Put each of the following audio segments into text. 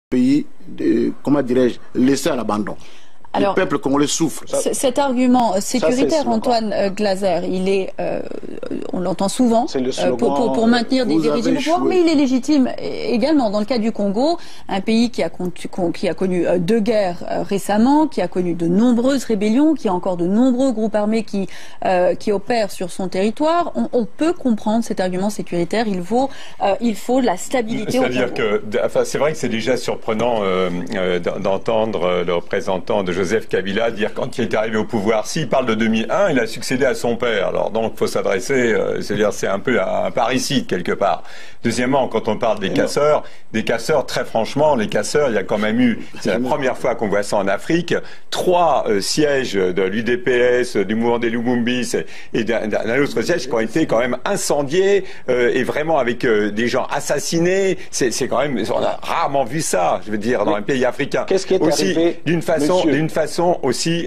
pays, comment dirais-je, laissé à l'abandon. Le peuple congolais souffre. Cet argument sécuritaire, Antoine Glaser, il est, on l'entend souvent, pour maintenir des régimes au pouvoir, mais il est légitime également. Dans le cas du Congo, un pays qui a connu 2 guerres récemment, qui a connu de nombreuses rébellions, qui a encore de nombreux groupes armés qui opèrent sur son territoire, on peut comprendre cet argument sécuritaire. Il faut la stabilité au Congo. C'est-à-dire que, c'est vrai que c'est déjà surprenant d'entendre le représentant de Joseph Kabila dire quand il est arrivé au pouvoir, s'il parle de 2001, il a succédé à son père. Alors donc, il faut s'adresser, c'est-à-dire c'est un peu un parricide quelque part. Deuxièmement, quand on parle des casseurs, très franchement, les casseurs, il y a quand même eu, c'est la première fois qu'on voit ça en Afrique, 3 sièges de l'UDPS, du mouvement des Lumumbis et d'un autre siège qui ont été quand même incendiés et vraiment avec des gens assassinés. C'est quand même, on a rarement vu ça, je veux dire, dans un pays africain. Qu'est-ce qui est arrivé d'une façon aussi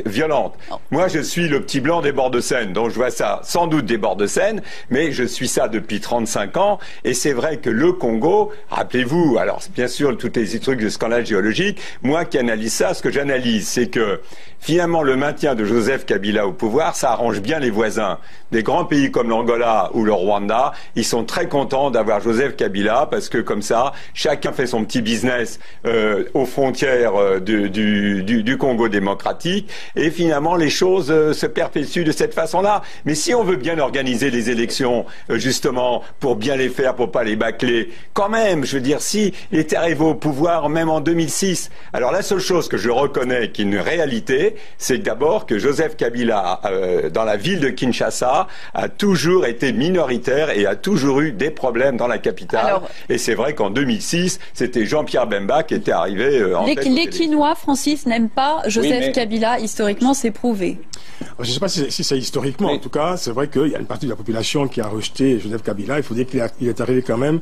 violente. Moi, je suis le petit blanc des bords de Seine, donc je vois ça sans doute des bords de Seine, mais je suis ça depuis 35 ans, et c'est vrai que le Congo, rappelez-vous, alors bien sûr, tous les trucs de scandale géologique, moi qui analyse ça, ce que j'analyse, c'est que finalement, le maintien de Joseph Kabila au pouvoir, ça arrange bien les voisins. Des grands pays comme l'Angola ou le Rwanda, ils sont très contents d'avoir Joseph Kabila, parce que comme ça, chacun fait son petit business aux frontières du Congo démocratique, et finalement les choses se perpétuent de cette façon-là. Mais si on veut bien organiser les élections, justement, pour bien les faire, pour pas les bâcler, quand même, je veux dire, si il était arrivé au pouvoir, même en 2006, alors la seule chose que je reconnais qui est une réalité, c'est d'abord que Joseph Kabila, dans la ville de Kinshasa, a toujours été minoritaire et a toujours eu des problèmes dans la capitale. Et c'est vrai qu'en 2006, c'était Jean-Pierre Bemba qui était arrivé en tête. Les Quinois, Francis, n'aiment pas Joseph Kabila, historiquement, c'est prouvé. Je ne sais pas si c'est historiquement. En tout cas, c'est vrai qu'il y a une partie de la population qui a rejeté Joseph Kabila. Il faut dire qu'il est arrivé quand même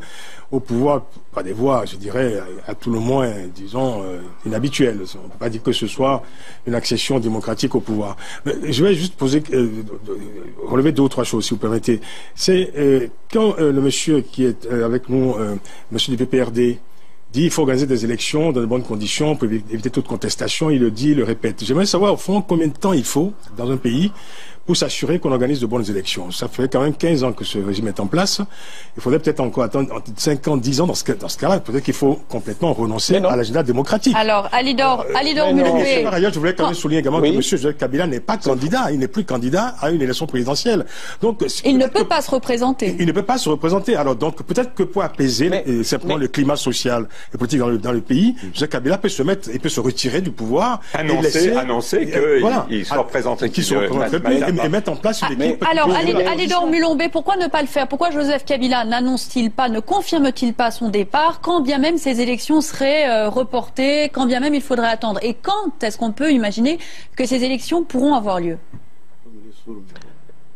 au pouvoir, par des voies, je dirais, à tout le moins, disons, inhabituelles. On ne peut pas dire que ce soit une accession démocratique au pouvoir. Mais je vais juste relever 2 ou 3 choses, si vous permettez. C'est quand le monsieur qui est avec nous, monsieur du PPRD, dit qu'il faut organiser des élections dans de bonnes conditions pour éviter toute contestation. Il le dit, il le répète. J'aimerais savoir, au fond, combien de temps il faut dans un pays pour s'assurer qu'on organise de bonnes élections. Ça fait quand même 15 ans que ce régime est en place. Il faudrait peut-être encore attendre 5 ans, 10 ans dans ce cas-là. Peut-être qu'il faut complètement renoncer à l'agenda démocratique. Alors, Alidor Mulumbe. Par ailleurs, je voulais quand même souligner également que M. Joseph Kabila n'est pas candidat. Il n'est plus candidat à une élection présidentielle. Donc, il ne peut pas se représenter. Il ne peut pas se représenter. Alors, donc, peut-être que pour apaiser simplement le climat social et politique dans le pays, Joseph Kabila peut se mettre et peut se retirer du pouvoir. Annoncer qu'il soit représenté. Et mettre en place une équipe. Alors, Alidor Mulumbe, pourquoi ne pas le faire? Pourquoi Joseph Kabila n'annonce-t-il pas, ne confirme-t-il pas son départ, quand bien même ces élections seraient reportées, quand bien même il faudrait attendre? Et quand est-ce qu'on peut imaginer que ces élections pourront avoir lieu?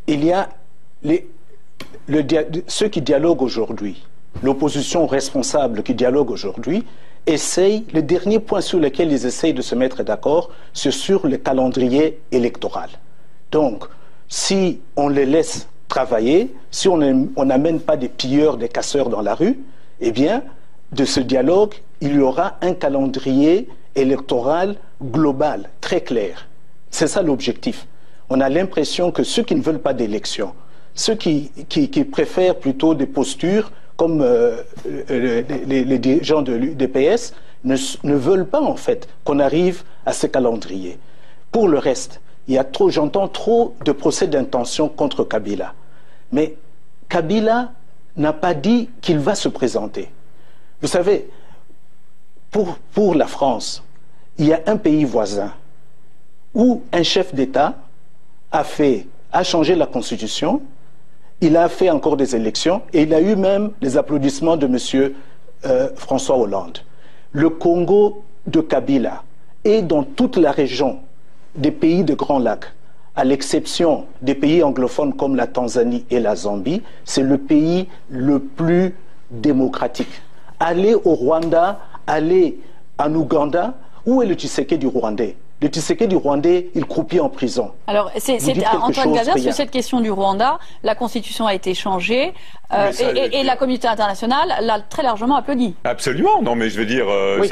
Il y a ceux qui dialoguent aujourd'hui, l'opposition responsable qui dialogue aujourd'hui, le dernier point sur lequel ils essayent de se mettre d'accord, c'est sur le calendrier électoral. Donc, si on les laisse travailler, si on n'amène pas des pilleurs, des casseurs dans la rue, eh bien, de ce dialogue, il y aura un calendrier électoral global, très clair. C'est ça l'objectif. On a l'impression que ceux qui ne veulent pas d'élection, ceux qui préfèrent plutôt des postures, comme les dirigeants de l'UDPS, ne veulent pas, en fait, qu'on arrive à ce calendrier. Pour le reste, j'entends trop de procès d'intention contre Kabila. Mais Kabila n'a pas dit qu'il va se présenter. Vous savez, pour la France, il y a un pays voisin où un chef d'État a changé la Constitution, il a fait encore des élections et il a eu même les applaudissements de M. François Hollande. Le Congo de Kabila est dans toute la région des pays de Grands Lacs, à l'exception des pays anglophones comme la Tanzanie et la Zambie, c'est le pays le plus démocratique. Allez au Rwanda, allez en Ouganda, où est le Tshisekedi du Rwandais? Le Tshisekedi rwandais, il croupit en prison. Alors, Antoine Glaser, sur cette question du Rwanda, la Constitution a été changée et la communauté internationale l'a très largement applaudi. Absolument. Non, mais je veux dire, oui.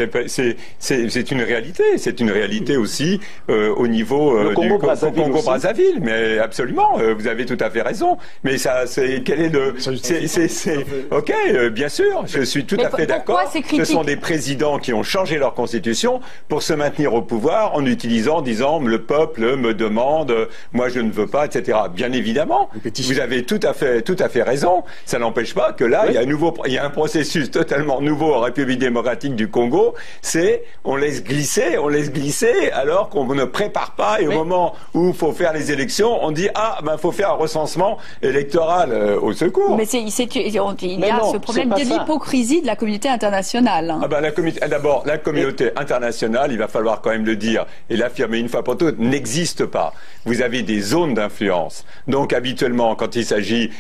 c'est une réalité. C'est une réalité aussi au niveau du Congo-Brazzaville. Mais absolument, vous avez tout à fait raison. Mais ça, quel est le... Ok, bien sûr, je suis tout à fait d'accord. Ce sont des présidents qui ont changé leur Constitution pour se maintenir au pouvoir en disant le peuple me demande, moi je ne veux pas, etc. Bien évidemment, vous avez tout à fait raison. Ça n'empêche pas que là, oui. il y a un processus totalement nouveau en République démocratique du Congo. C'est on laisse glisser, alors qu'on ne prépare pas. Et au moment où il faut faire les élections, on dit faut faire un recensement électoral au secours. Mais il y a ce problème de l'hypocrisie de la communauté internationale. Hein. D'abord, la communauté internationale, il va falloir quand même le dire et l'affirmer une fois pour toutes, n'existe pas. Vous avez des zones d'influence. Donc habituellement, quand il s'agit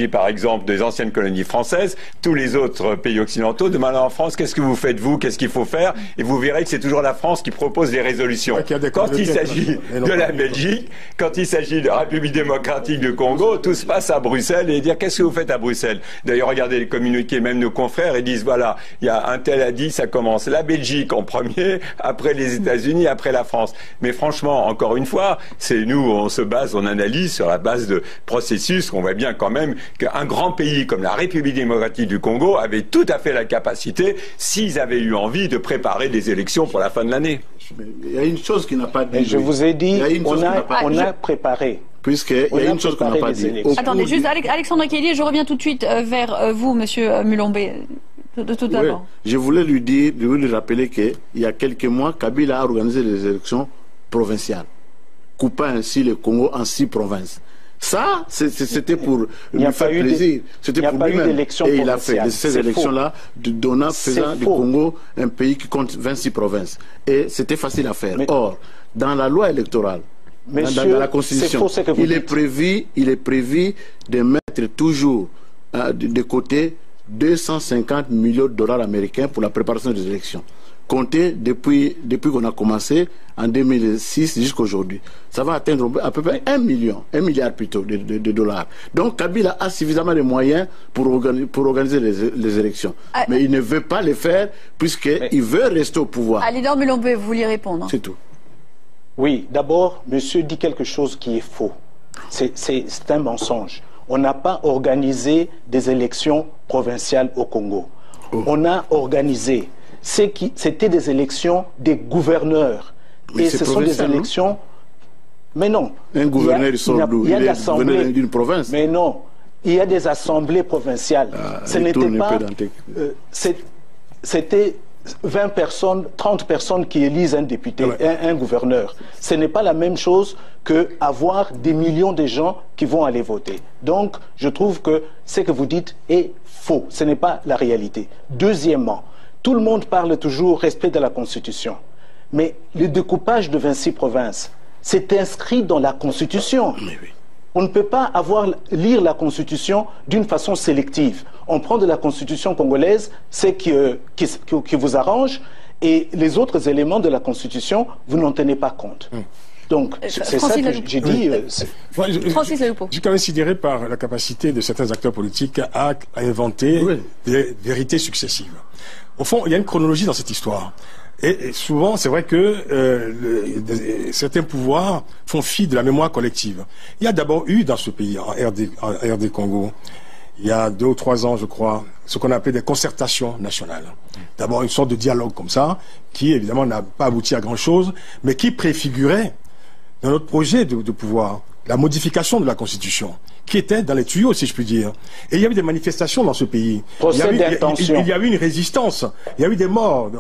par exemple des anciennes colonies françaises, tous les autres pays occidentaux demandent en France qu'est-ce que vous faites vous, qu'est-ce qu'il faut faire, et vous verrez que c'est toujours la France qui propose les résolutions. Quand il s'agit de la Belgique, quand il s'agit de la République démocratique du Congo, tout se passe à Bruxelles et dire qu'est-ce que vous faites à Bruxelles. D'ailleurs, regardez les communiqués, même nos confrères, ils disent voilà, il y a un tel a dit, ça commence la Belgique en premier, après les États-Unis, après la France. Mais franchement, encore une fois, c'est nous, on analyse sur la base de processus qu'on voit bien quand même qu'un grand pays comme la République démocratique du Congo avait tout à fait la capacité, s'ils avaient eu envie, de préparer des élections pour la fin de l'année. Il y a une chose qui n'a pas dit. Je vous ai dit, on a préparé. Puisqu'il y a une chose qu'on n'a pas dit. Attendez, juste Alexandre Kelly, je reviens tout de suite vers vous, Monsieur Mulombe. Tout d'abord. Je voulais lui rappeler qu'il y a quelques mois, Kabila a organisé les élections provinciales, coupant ainsi le Congo en 6 provinces. Ça, c'était pour lui faire plaisir. C'était pour lui-même. Et il a fait ces élections-là, faisant du Congo un pays qui compte 26 provinces. Et c'était facile à faire. Or, dans la loi électorale, dans la Constitution, il est prévu de mettre toujours de côté 250 millions de dollars américains pour la préparation des élections. Compté depuis qu'on a commencé en 2006 jusqu'à aujourd'hui. Ça va atteindre à peu près 1 milliard plutôt de dollars. Donc Kabila a suffisamment de moyens pour organiser les élections. Mais il ne veut pas les faire puisqu'il veut rester au pouvoir. Alidor Mulombe, vous voulez répondre? C'est tout. Oui, d'abord, monsieur dit quelque chose qui est faux. C'est un mensonge. On n'a pas organisé des élections provinciales au Congo. On a organisé... C'était des élections des gouverneurs. Mais et ce sont des élections... Mais non. Un gouverneur, il y a l'assemblée d'une province. Mais non. Il y a des assemblées provinciales. Ce n'était pas... C'était 20 personnes, 30 personnes qui élisent un député, un gouverneur. Ce n'est pas la même chose qu'avoir des millions de gens qui vont aller voter. Donc, je trouve que ce que vous dites est faux. Ce n'est pas la réalité. Deuxièmement, tout le monde parle toujours respect de la Constitution. Mais le découpage de 26 provinces, c'est inscrit dans la Constitution. Oui. On ne peut pas lire la Constitution d'une façon sélective. On prend de la Constitution congolaise ce qui vous arrange et les autres éléments de la Constitution, vous n'en tenez pas compte. Donc, c'est ça que j'ai dit. Francis Laloupo. Je suis quand même sidéré par la capacité de certains acteurs politiques à inventer des vérités successives. Au fond, il y a une chronologie dans cette histoire. Et souvent, c'est vrai que certains pouvoirs font fi de la mémoire collective. Il y a d'abord eu dans ce pays, en RD Congo, il y a 2 ou 3 ans, je crois, ce qu'on appelait des concertations nationales. D'abord, une sorte de dialogue comme ça, qui évidemment n'a pas abouti à grand-chose, mais qui préfigurait dans notre projet de pouvoir la modification de la Constitution, qui était dans les tuyaux, si je puis dire. Et il y a eu des manifestations dans ce pays. Il y a eu une résistance. Il y a eu des morts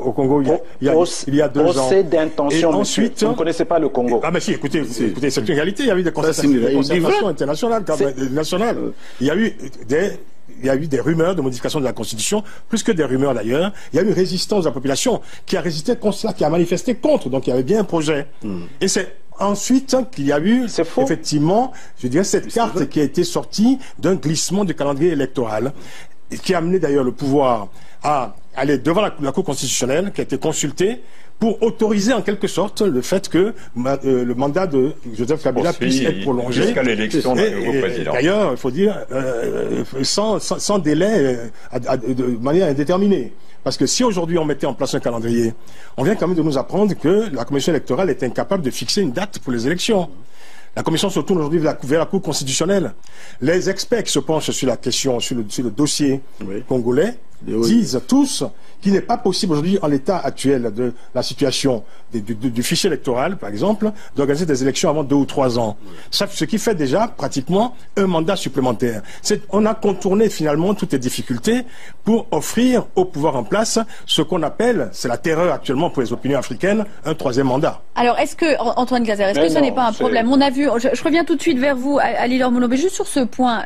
au Congo il y a 2 ans. Procès d'intention, ensuite, vous ne connaissez pas le Congo. Ah mais si, écoutez, c'est une réalité. Il y a eu des concertations internationales, nationales. Il y a eu des rumeurs de modification de la Constitution, plus que des rumeurs d'ailleurs. Il y a eu une résistance de la population qui a résisté contre cela, qui a manifesté contre. Donc il y avait bien un projet. Et c'est ensuite qu'il y a eu, effectivement, je dirais, cette carte qui a été sortie d'un glissement du calendrier électoral, et qui a amené d'ailleurs le pouvoir à aller devant la Cour constitutionnelle qui a été consultée pour autoriser en quelque sorte le fait que le mandat de Joseph Kabila puisse être prolongé jusqu'à l'élection d'un nouveau président. D'ailleurs, il faut dire, sans délai, de manière indéterminée. Parce que si aujourd'hui on mettait en place un calendrier, on vient quand même de nous apprendre que la Commission électorale est incapable de fixer une date pour les élections. La Commission se tourne aujourd'hui vers la Cour constitutionnelle. Les experts qui se penchent sur la question, sur le dossier congolais, disent tous qu'il n'est pas possible aujourd'hui, en l'état actuel de la situation du fichier électoral, par exemple, d'organiser des élections avant 2 ou 3 ans. Ce qui fait déjà pratiquement un mandat supplémentaire. On a contourné finalement toutes les difficultés pour offrir au pouvoir en place ce qu'on appelle, c'est la terreur actuellement pour les opinions africaines, un 3e mandat. Alors, est-ce que, Antoine Glaser, est-ce que ce n'est pas un problème? On a vu, je reviens tout de suite vers vous, Alidor Mulombe, juste sur ce point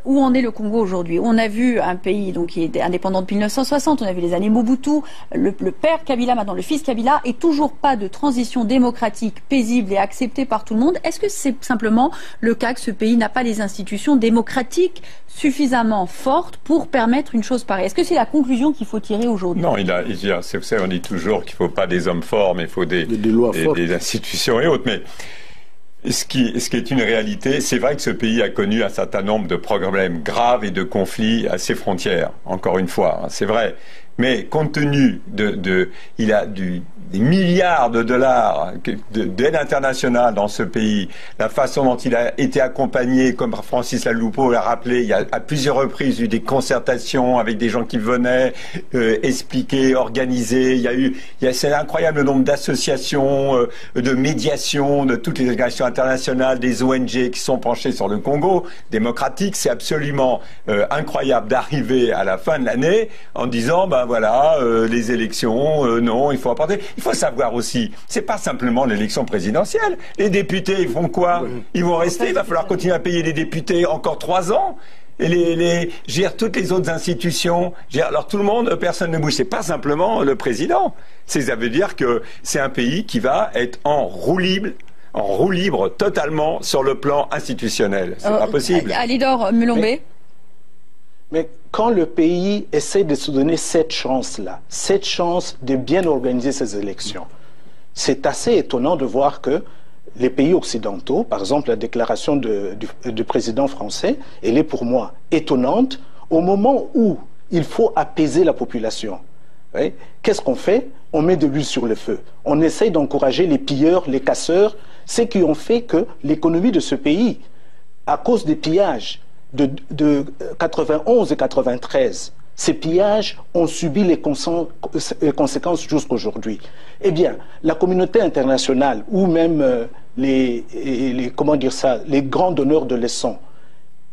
où en est le Congo aujourd'hui. On a vu un pays donc, qui est indépendant depuis 1960, on a vu les années Mobutu, le père Kabila, maintenant le fils Kabila, et toujours pas de transition démocratique paisible et acceptée par tout le monde. Est-ce que c'est simplement le cas que ce pays n'a pas les institutions démocratiques suffisamment fortes pour permettre une chose pareille? Est-ce que c'est la conclusion qu'il faut tirer aujourd'hui? Non, on dit toujours qu'il ne faut pas des hommes forts, mais il faut des institutions et autres. Mais ce qui est une réalité, c'est vrai que ce pays a connu un certain nombre de problèmes graves et de conflits à ses frontières, encore une fois, c'est vrai. Mais compte tenu il a des milliards de dollars d'aide internationale dans ce pays, la façon dont il a été accompagné, comme Francis Laloupo l'a rappelé, il y a à plusieurs reprises eu des concertations avec des gens qui venaient expliquer, organiser. C'est un incroyable nombre d'associations, de médiation, de toutes les organisations internationales, des ONG qui sont penchées sur le Congo démocratique. C'est absolument incroyable d'arriver à la fin de l'année en disant, les élections, non, il faut apporter. Il faut savoir aussi, c'est pas simplement l'élection présidentielle. Les députés, ils font quoi? Ils vont rester, il va falloir continuer à payer les députés encore 3 ans. Et toutes les autres institutions. Alors tout le monde, personne ne bouge. C'est pas simplement le président. Ça veut dire que c'est un pays qui va être en roue libre totalement sur le plan institutionnel. C'est pas possible. Alidor Mulombe. Mais quand le pays essaie de se donner cette chance-là, cette chance de bien organiser ses élections, c'est assez étonnant de voir que les pays occidentaux, par exemple la déclaration du président français, elle est pour moi étonnante au moment où il faut apaiser la population. Oui. Qu'est-ce qu'on fait? On met de l'huile sur le feu. On essaye d'encourager les pilleurs, les casseurs, ceux qui ont fait que l'économie de ce pays, à cause des pillages, de 91 et 93, ces pillages ont subi les conséquences jusqu'aujourd'hui. Eh bien, la communauté internationale ou même les grands donneurs de leçons,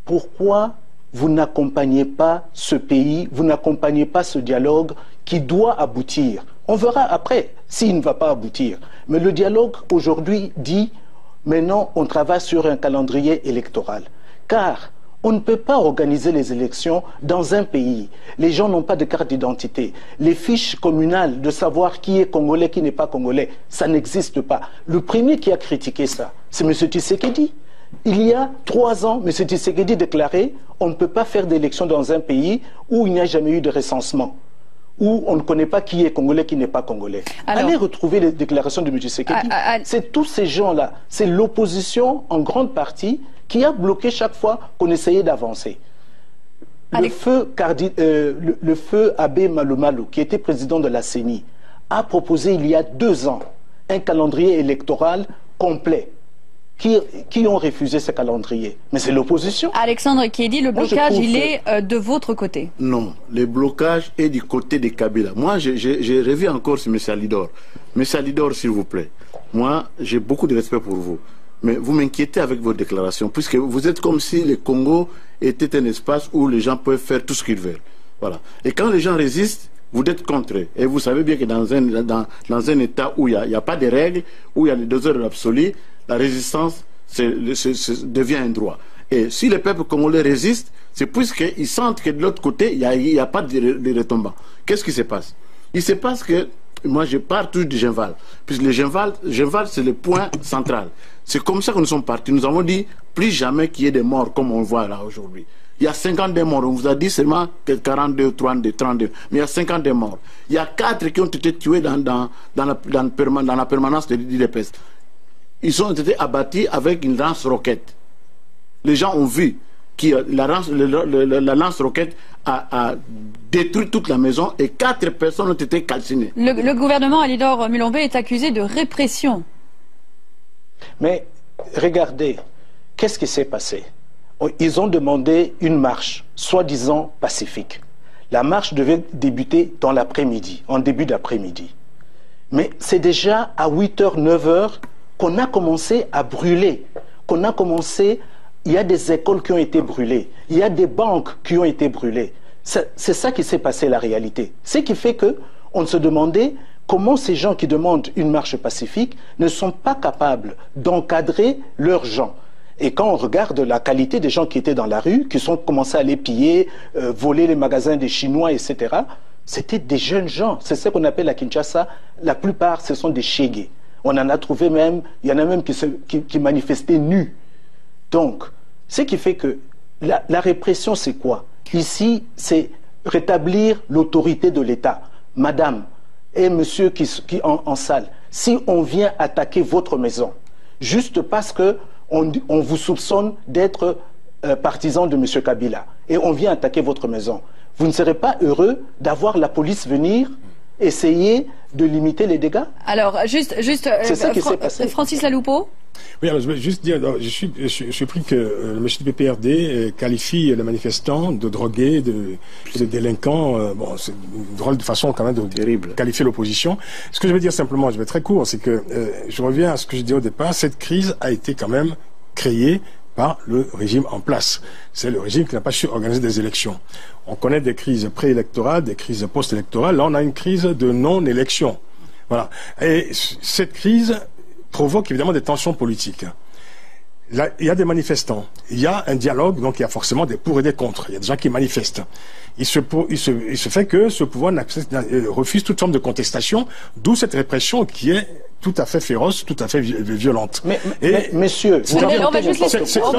pourquoi vous n'accompagnez pas ce pays, vous n'accompagnez pas ce dialogue qui doit aboutir? On verra après s'il ne va pas aboutir. Mais le dialogue aujourd'hui dit, maintenant on travaille sur un calendrier électoral. Car on ne peut pas organiser les élections dans un pays. Les gens n'ont pas de carte d'identité. Les fiches communales de savoir qui est congolais, qui n'est pas congolais, ça n'existe pas. Le premier qui a critiqué ça, c'est M. Tshisekedi. Il y a 3 ans, M. Tshisekedi déclarait on ne peut pas faire d'élections dans un pays où il n'y a jamais eu de recensement, où on ne connaît pas qui est congolais, qui n'est pas congolais. Alors, allez retrouver les déclarations de M. Tshisekedi. C'est tous ces gens-là, c'est l'opposition en grande partie qui a bloqué chaque fois qu'on essayait d'avancer. Le feu Abbé Malumalu, qui était président de la CENI, a proposé il y a 2 ans un calendrier électoral complet. Qui ont refusé ce calendrier? Mais c'est l'opposition. Alexandre Kedi, le blocage, il est de votre côté? Non, le blocage est du côté de Kabila. Moi, je reviens encore sur M. Alidor. M. Alidor, s'il vous plaît, moi, j'ai beaucoup de respect pour vous. Mais vous m'inquiétez avec vos déclarations, puisque vous êtes comme si le Congo était un espace où les gens peuvent faire tout ce qu'ils veulent. Voilà. Et quand les gens résistent, vous êtes contre eux. Et vous savez bien que dans un État où il n'y a pas de règles, où il y a les 2 heures absolues, la résistance devient un droit. Et si le peuple congolais résiste, c'est puisqu'ils sentent que de l'autre côté, il n'y a pas de retombant. Qu'est-ce qui se passe? Il se passe que, moi je pars toujours du Genval, puisque le Genval c'est le point central. C'est comme ça que nous sommes partis. Nous avons dit, plus jamais qu'il y ait des morts comme on voit là aujourd'hui. Il y a 52 morts. On vous a dit seulement que 42, 32. Mais il y a 52 morts. Il y a 4 qui ont été tués dans la permanence de l'IDPS. Ils ont été abattus avec une lance-roquette. Les gens ont vu que la lance-roquette a détruit toute la maison et 4 personnes ont été calcinées. Le gouvernement Alidor Mulombe est accusé de répression. Mais regardez, qu'est-ce qui s'est passé? Ils ont demandé une marche, soi-disant pacifique. La marche devait débuter dans l'après-midi, en début d'après-midi. Mais c'est déjà à 8h, 9h qu'on a commencé à brûler, il y a des écoles qui ont été brûlées, il y a des banques qui ont été brûlées. C'est ça qui s'est passé, la réalité. Ce qui fait qu'on se demandait comment ces gens qui demandent une marche pacifique ne sont pas capables d'encadrer leurs gens. Et quand on regarde la qualité des gens qui étaient dans la rue, qui sont commencés à les piller, voler les magasins des Chinois, etc., c'était des jeunes gens. C'est ce qu'on appelle à Kinshasa, la plupart, ce sont des Chégués. On en a trouvé même, il y en a même qui manifestaient nus. Donc, ce qui fait que la répression, c'est quoi? Ici, c'est rétablir l'autorité de l'État. Madame et monsieur qui en salle, si on vient attaquer votre maison, juste parce qu'on vous soupçonne d'être partisan de M. Kabila, et on vient attaquer votre maison, vous ne serez pas heureux d'avoir la police venir essayer de limiter les dégâts? Alors, juste c'est ça qui s'est passé. Francis Laloupeau. Oui, alors je veux juste dire, je suis pris que le monsieur du PPRD qualifie les manifestants de drogués, de délinquants. Bon, c'est une drôle de façon quand même de qualifier l'opposition. Ce que je veux dire simplement, je vais être très court, c'est que je reviens à ce que je disais au départ, cette crise a été quand même créée par le régime en place. C'est le régime qui n'a pas su organiser des élections. On connaît des crises préélectorales, des crises post-électorales. Là, on a une crise de non-élection. Voilà. Et cette crise provoque évidemment des tensions politiques. Là, il y a des manifestants, il y a un dialogue, donc il y a forcément des pour et des contre. Il y a des gens qui manifestent. Il se fait que ce pouvoir refuse toute forme de contestation, d'où cette répression qui est tout à fait féroce, tout à fait violente. Mais messieurs, on va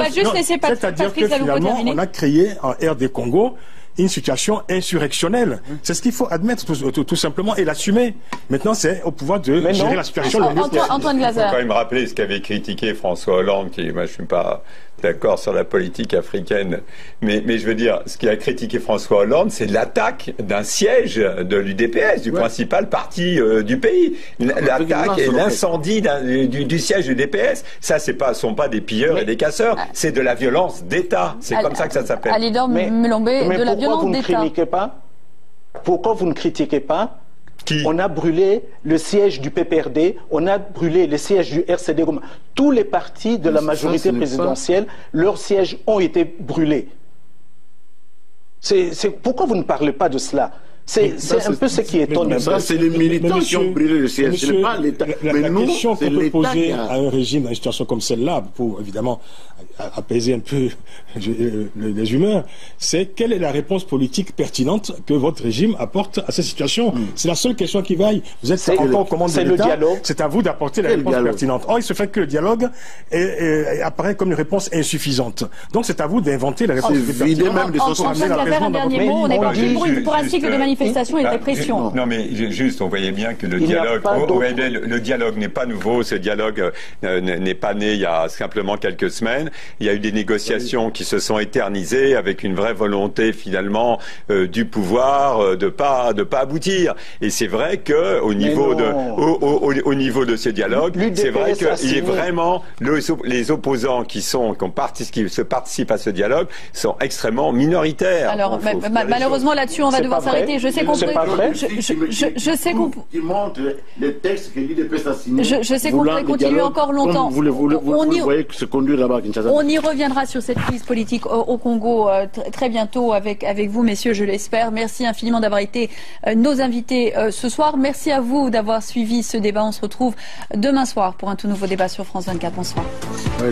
juste laisser Patrick c'est-à-dire que finalement, on a créé en RD Congo une situation insurrectionnelle. C'est ce qu'il faut admettre tout simplement et l'assumer. Maintenant, c'est au pouvoir de gérer la situation. Antoine Glaser. Il faut quand même rappeler ce qu'avait critiqué François Hollande, qui, moi, je suis pas d'accord sur la politique africaine, mais je veux dire, ce qu'il a critiqué François Hollande, c'est l'attaque d'un siège de l'UDPS, du principal parti du pays. L'attaque et l'incendie du siège du DPS. Ça, sont pas des pilleurs et des casseurs, c'est de la violence d'État. C'est comme ça que ça s'appelle. Alidor Mulombe, de la violence d'État. Pourquoi vous ne critiquez pas On a brûlé le siège du PPRD, on a brûlé le siège du RCD. Tous les partis de la majorité présidentielle, leurs sièges ont été brûlés. Pourquoi vous ne parlez pas de cela? C'est un peu ce qui étonne. Ça, c'est les militants qui ont brûlé le siège, ce n'est pas l'État. La question qu'on peut poser à un régime dans une situation comme celle-là, pour évidemment apaiser un peu les humeurs, c'est quelle est la réponse politique pertinente que votre régime apporte à cette situation? C'est la seule question qui vaille. Vous êtes encore aux commandes de l'État, c'est à vous d'apporter la réponse pertinente. Or, il se fait que le dialogue apparaît comme une réponse insuffisante. Donc, c'est à vous d'inventer la réponse pertinente. Pour un cycle de manifestation et de répression. Non, mais juste, on voyait bien que le dialogue n'est pas nouveau. Ce dialogue n'est pas né il y a simplement quelques semaines. Il y a eu des négociations qui se sont éternisées avec une vraie volonté finalement du pouvoir de pas aboutir. Et c'est vrai que au niveau de ce dialogue, c'est vrai qu'il est vraiment les opposants qui participent à ce dialogue sont extrêmement minoritaires. Alors malheureusement là-dessus on va devoir s'arrêter. Je sais qu'on Ils montrent les textes que l'IDPS a signés. Je sais qu'on pourrait continuer encore longtemps. Vous voyez se conduire là-bas à Kinshasa. On y reviendra sur cette crise politique au Congo très bientôt avec vous, messieurs, je l'espère. Merci infiniment d'avoir été nos invités ce soir. Merci à vous d'avoir suivi ce débat. On se retrouve demain soir pour un tout nouveau débat sur France 24. Bonsoir. Oui.